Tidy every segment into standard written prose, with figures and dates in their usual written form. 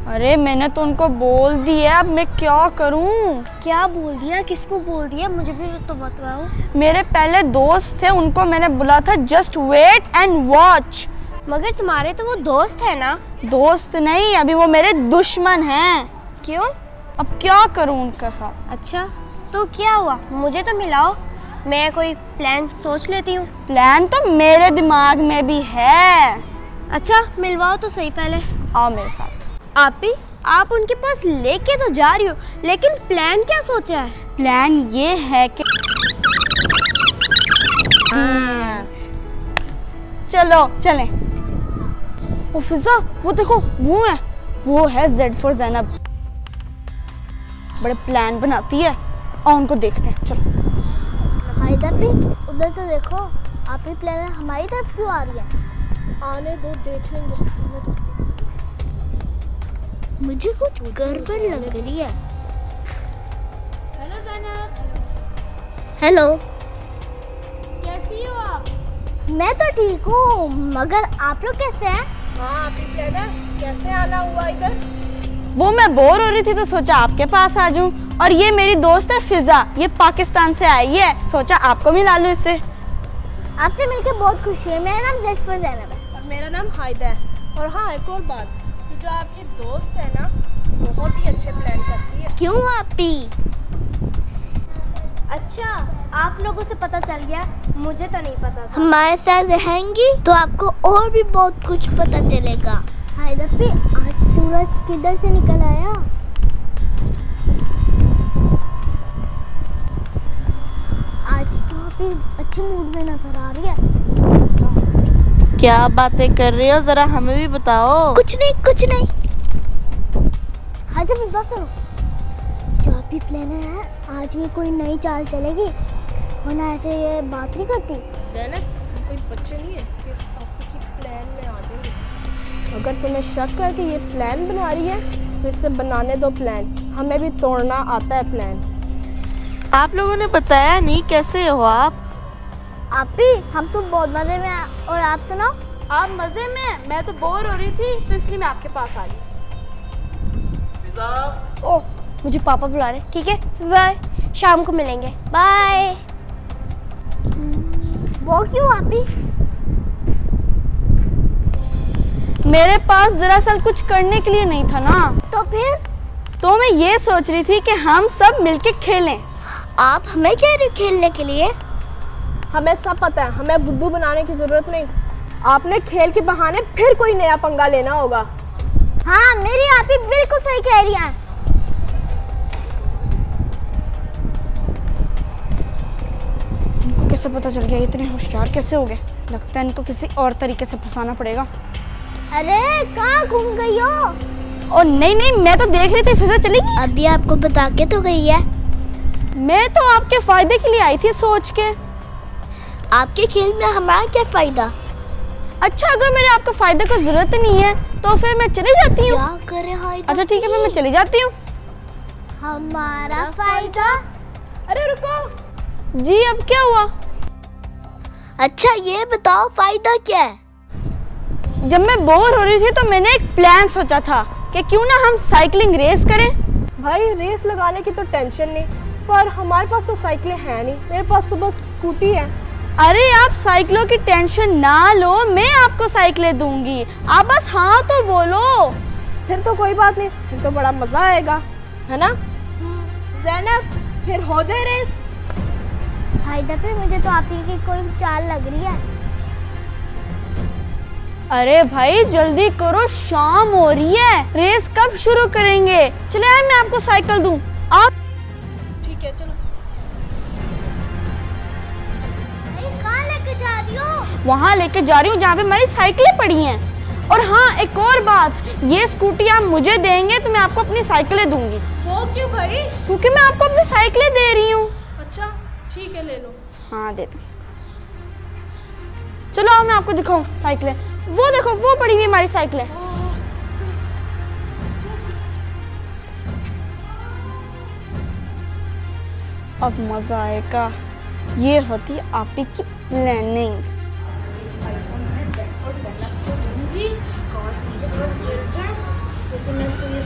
अरे मैंने तो उनको बोल दिया, अब मैं क्या करूं? क्या बोल दिया? किसको बोल दिया? मुझे भी तो बताओ। मेरे पहले दोस्त थे, उनको मैंने बोला था जस्ट वेट एंड वॉच। मगर तुम्हारे तो वो दोस्त है ना। दोस्त नहीं, अभी वो मेरे दुश्मन हैं। क्यों? अब क्या करूं उनका साथ। अच्छा तो क्या हुआ? मुझे तो मिलाओ, मैं कोई प्लान सोच लेती हूँ। प्लान तो मेरे दिमाग में भी है। अच्छा मिलवाओ तो सही पहले। आओ मेरे साथ। आप उनके पास लेके तो जा रही हो, लेकिन प्लान क्या सोचा है? प्लान ये है कि चलो चलें। ओ फिजा, वो देखो, वो है जेड फॉर ज़ैनब। बड़े प्लान बनाती है और उनको देखते हैं। चलो। हाइदर भी उधर तो देखो, आप ही प्लान हमारी तरफ क्यों आ रही है? आने दो, देख लेंगे। मुझे कुछ गड़बड़ लग रही है। हेलो ज़ैनब। हेलो, कैसी हो आप? मैं तो ठीक हूँ, मगर आप लोग कैसे हैं? हाँ आप ही कहना, कैसे आना हुआ इधर? वो मैं बोर हो रही थी तो सोचा आपके पास आ जाऊं। और ये मेरी दोस्त है फिजा, ये पाकिस्तान से आई है, सोचा आपको मिला लूं इससे। आपसे मिलकर बहुत खुशी है। मेरा नाम जेड फॉर ज़ैनब है। और मेरा नाम हायदा है। और हाँ एक और बात, ये जो आपकी दोस्त है ना, बहुत ही अच्छे प्लान करती है। क्यों आप ही? अच्छा आप लोगों से पता चल गया, मुझे तो नहीं पता था। हमारे साथ रहेंगी तो आपको और भी बहुत कुछ पता चलेगा। हायदर भी, आज सूरज किधर से निकल आया? आज तो आप ही अच्छे मूड में नजर आ रही है। क्या बातें कर रहे हो, जरा हमें भी बताओ। कुछ नहीं। हायदर भी बस करो। जो आप ही प्लान है, आज ये कोई नई चाल चलेगी, वरना ऐसे ये बात नहीं करती। ज़ैनब, कोई बच्चे नहीं है कि इस टॉपिक की प्लान में आ जाएंगे। अगर तुम्हें शक है कि ये प्लान बना रही है तो इससे बनाने दो प्लान, हमें भी तोड़ना आता है प्लान। आप लोगों ने बताया नहीं, कैसे हो आप? आप ही, हम तो बहुत मजे में हैं। और आप सुनाओ? आप मजे में? मैं तो बोर हो रही थी तो इसलिए मैं आपके पास आ गई। ओह मुझे पापा बुला रहे। ठीक है बाय, शाम को मिलेंगे। बाय। वो क्यों आप ही? मेरे पास दरअसल कुछ करने के लिए नहीं था ना, तो फिर? तो मैं ये सोच रही थी कि हम सब मिलके खेलें। आप हमें कह रहे हो खेलने के लिए? हमें सब पता है, हमें बुद्धू बनाने की जरूरत नहीं। आपने खेल के बहाने फिर कोई नया पंगा लेना होगा। हाँ मेरी आप ही बिल्कुल सही कह रही हैं। इनको कैसे पता चल गया? इतने होशियार कैसे हो गए? लगता है इनको किसी और तरीके से फंसाना पड़ेगा। अरे कहाँ घूम गई हो? और नहीं, मैं तो देख रही थी फिजा चली गई। अभी आपको बता के तो गई है। मैं तो आपके फायदे के लिए आई थी सोच के। आपके खेल में हमारा क्या फायदा? अच्छा अगर मेरे आपको फायदे की जरूरत नहीं है तो फिर मैं चली जाती हूँ। क्या करे हायदा? अच्छा ठीक है, फिर मैं चली जाती हूँ। हमारा फायदा? अरे रुको जी, अब क्या हुआ? अच्छा ये बताओ फायदा क्या है? जब मैं बोर हो रही थी तो मैंने एक प्लान सोचा था कि क्यों ना हम साइकिलिंग रेस करें। भाई रेस लगाने की तो टेंशन नहीं, पर हमारे पास तो साइकिलें हैं नहीं। मेरे पास तो बस स्कूटी है। अरे आप साइकिलों की टेंशन ना लो, मैं आपको साइकिलें दूंगी, आप बस हाँ तो बोलो। फिर तो कोई बात नहीं, फिर तो बड़ा मजा आएगा, है ना ज़ैनब? फिर हो जाए रेस। हायदा पे मुझे तो आप ही की कोई चाल लग रही है। अरे भाई जल्दी करो, शाम हो रही है, रेस कब शुरू करेंगे? चले मैं आपको साइकिल दूं। आप ठीक है चलो। कहाँ लेके जा रही हो? वहाँ लेके जा रही हूँ जहाँ पे हमारी साइकिलें पड़ी हैं। और हाँ एक और बात, ये स्कूटी आप मुझे देंगे तो मैं आपको अपनी साइकिलें दूंगी। वो क्यों भाई? क्योंकि मैं आपको अपनी साइकिलें दे रही हूँ। अच्छा ठीक है ले लो। हाँ दे दो। चलो आओ मैं आपको दिखाऊं साइकिलें। वो देखो वो पड़ी हुई हमारी साइकिलें। अब मजा आएगा। ये होती आप ही की प्लानिंग। मैं इसको ये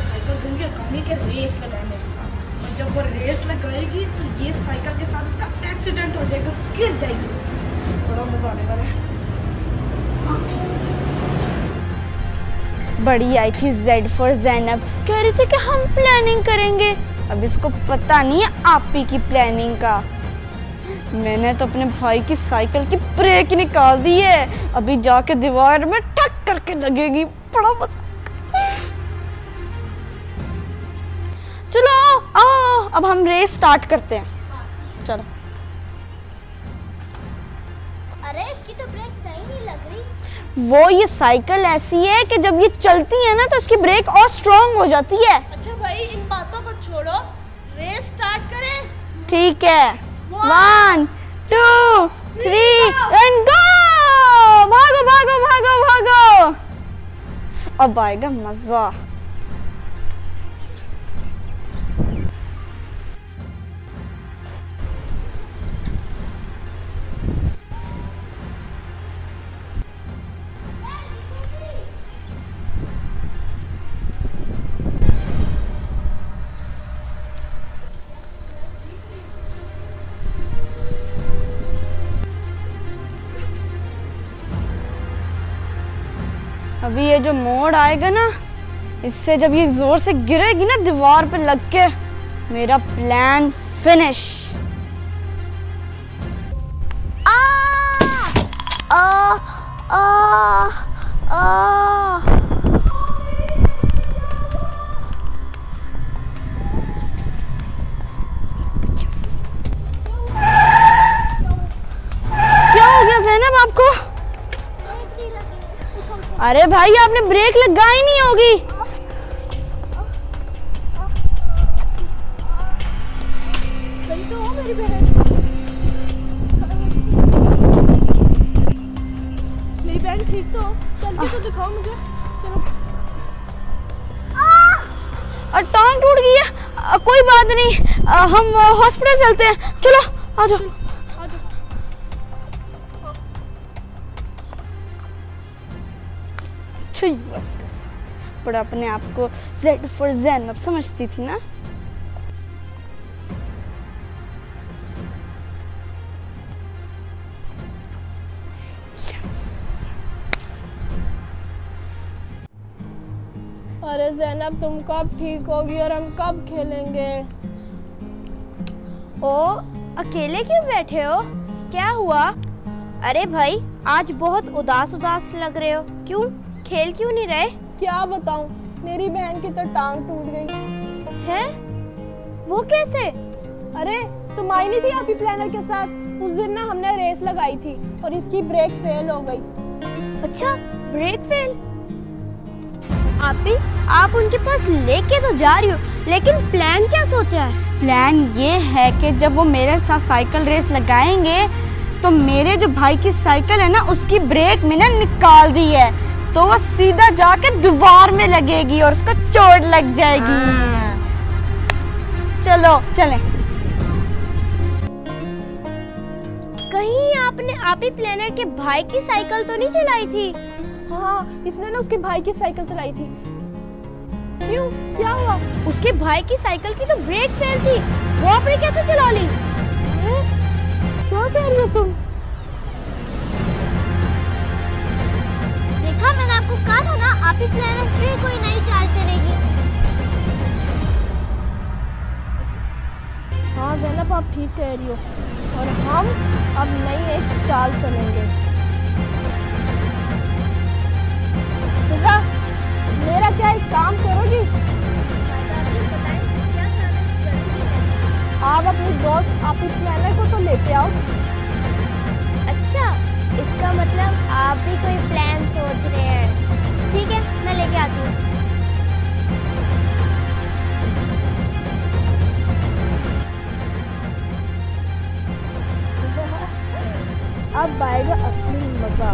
नहीं कि रेस लगाए मेरे साथ, और जब वो रेस लगाएगी तो ये साइकिल के साथ इसका एक्सीडेंट हो जाएगा, गिर जाएगी। बड़ा मजा आने वाला है। बड़ी आई थी Z फॉर ज़ैनब, कह रही थी कि हम प्लानिंग करेंगे। अब इसको पता नहीं है आपी की प्लानिंग का। मैंने तो अपने भाई की साइकिल की ब्रेक निकाल दी है, अभी जाके दीवार में ठक करके लगेगी। बड़ा मजा। चलो आओ अब हम रेस स्टार्ट करते हैं। चलो। अरे इसकी तो ब्रेक सही नहीं लग रही। वो ये साइकिल ऐसी है कि जब ये चलती है ना तो उसकी ब्रेक और स्ट्रांग हो जाती है। अच्छा भाई इन बातों को छोड़ो, रेस स्टार्ट करें। ठीक है, 1 2 3 एंड गो। भागो भागो भागो भागो, अब आएगा मजा। अभी ये जो मोड़ आएगा ना, इससे जब ये जोर से गिरेगी ना दीवार पे लग के, मेरा प्लान फिनिश। क्या हो गया ज़ैनब आपको? अरे भाई आपने ब्रेक लगाई नहीं होगी। सही तो हो मेरी बहन, मेरी बहन ठीक तो हो, चल के तो दिखाओ मुझे। चलो। और टांग टूट गई है, कोई बात नहीं, हम हॉस्पिटल चलते हैं। चलो आ जाओ। अच्छा ही हुआ इसके साथ, पर अपने आप को Z फॉर ज़ैनब समझती थी ना। अरे ज़ैनब तुम कब ठीक होगी और हम कब खेलेंगे? ओ अकेले क्यों बैठे हो? क्या हुआ? अरे भाई आज बहुत उदास उदास लग रहे हो, क्यों? खेल क्यों नहीं रहे? क्या बताऊं, मेरी बहन की तो टांग टूट गई है। वो कैसे? अरे तुम आई नहीं थी आपकी प्लानर के साथ? उस दिन ना हमने रेस लगाई थी और इसकी ब्रेक फेल हो गई। अच्छा ब्रेक फेल। आप उनके पास लेके तो जा रही हो, लेकिन प्लान क्या सोचा है? प्लान ये है कि जब वो मेरे साथ साइकिल रेस लगाएंगे तो मेरे जो भाई की साइकिल है ना उसकी ब्रेक मैंने निकाल दी है, तो वो सीधा जाके दीवार में लगेगी और उसको चोट लग जाएगी। चलो चलें। कहीं आपने आपी प्लानर के भाई की साइकिल तो नहीं चलाई थी? हाँ इसने ना उसके भाई की साइकिल चलाई थी। क्यों, क्या हुआ? उसके भाई की साइकिल की तो ब्रेक फेल थी, वो आपने कैसे चला ली? क्या कह रही हो तुम? देखा, मैंने आपको कहा था ना, आपी प्लानर फिर कोई नई चाल चलेगी। हाँ ज़ैनब आप ठीक कह रही हो, और हम अब नई एक चाल चलेंगे। फिजा, मेरा क्या एक काम करोगी? आप अपनी दोस्त आपी प्लानर को तो लेके आओ। अच्छा, इसका मतलब आप भी कोई प्लान सोच रहे हैं। ठीक है, मैं लेके आती हूँ। अब आएगा असली मजा।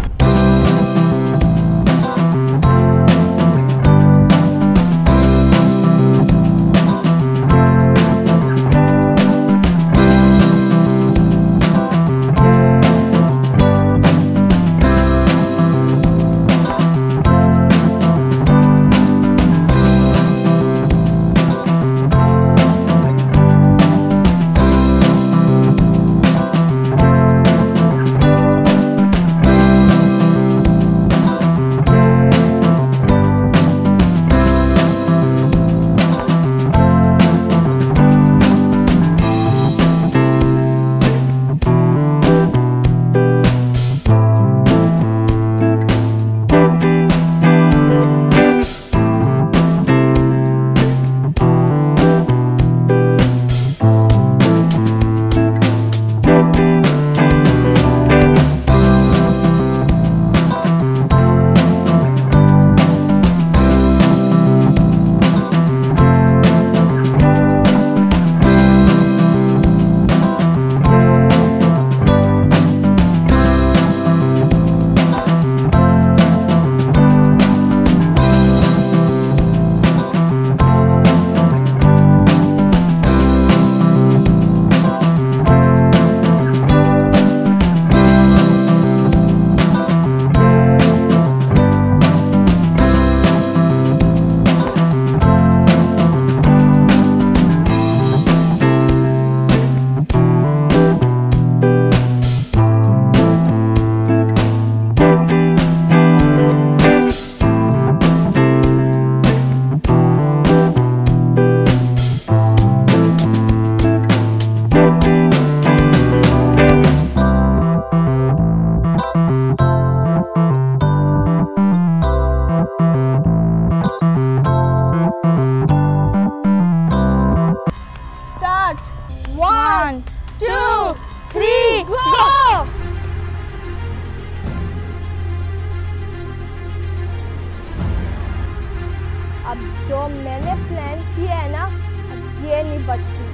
अब जो मैंने प्लान किया है ना, अब ये नहीं बचती।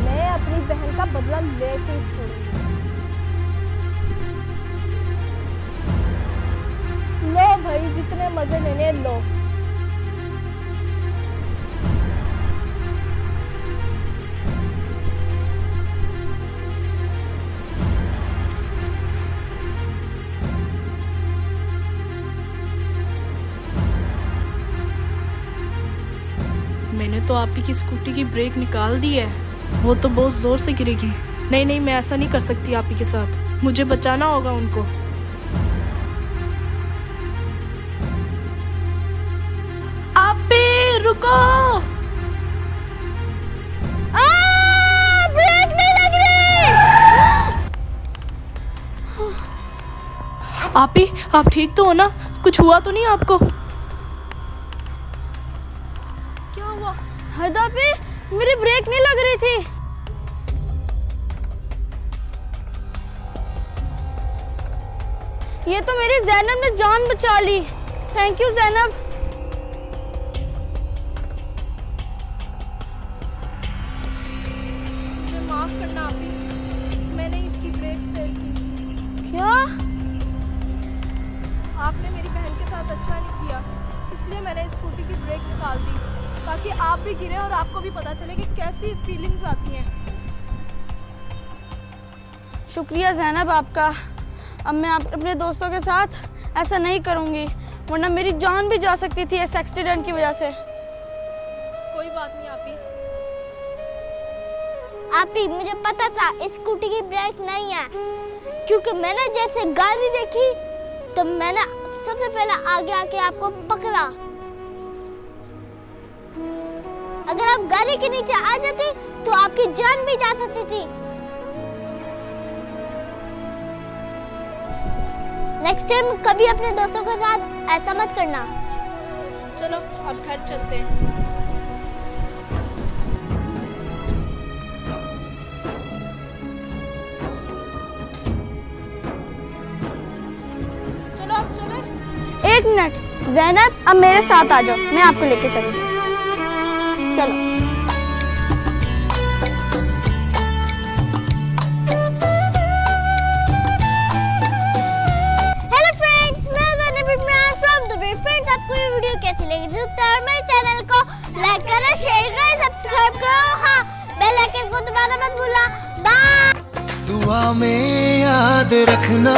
मैं अपनी बहन का बदला लेके ही छोड़ूंगी। लो भाई, जितने मजे लेने लो। मैंने तो आप ही की स्कूटी की ब्रेक निकाल दी है, वो तो बहुत जोर से गिरेगी। नहीं नहीं, मैं ऐसा नहीं कर सकती आप ही के साथ, मुझे बचाना होगा उनको। आप ही रुको, ब्रेक नहीं लग रही। आप ही, आप ठीक तो हो ना? कुछ हुआ तो नहीं आपको? क्या हुआ? हदापी, मेरी ब्रेक नहीं लग रही थी। ये तो मेरी ज़ैनब ने जान बचा ली। Thank you Zainab. मुझे माफ करना आप ही, मैंने इसकी ब्रेक फेल की। क्या? आपने मेरी बहन के साथ अच्छा नहीं किया, इसलिए मैंने स्कूटी की ब्रेक निकाल दी, ताकि आप भी गिरे और आपको भी पता चले कि कैसी फीलिंग्स आती हैं। शुक्रिया ज़ैनब आपका। अब मैं अपने दोस्तों के साथ ऐसा नहीं करूँगी, वरना मेरी जान भी जा सकती थी इस एक्सीडेंट की वजह से। कोई बात नहीं आप ही। आपी, मुझे पता था स्कूटी की ब्रेक नहीं है, क्योंकि मैंने जैसे गाड़ी देखी तो मैंने सबसे पहले आगे आके आपको पकड़ा। अगर आप गाड़ी के नीचे आ जाते तो आपकी जान भी जा सकती थी। नेक्स्ट टाइम कभी अपने दोस्तों के साथ ऐसा मत करना। चलो अब घर चलते हैं। चलो अब चले। एक मिनट ज़ैनब, अब मेरे साथ आ जाओ, मैं आपको लेके चलूँगी। चलो। हेलो फ्रेंड्स, मैं Zainab Imran from Dubai. Friends, आपको ये वीडियो कैसी लगी? जरूर मेरे चैनल को लाइक करो, शेयर करो, सब्सक्राइब करो। हाँ, बेल आइकन को दबाना मत भूलना। बाय। दुआ में याद रखना।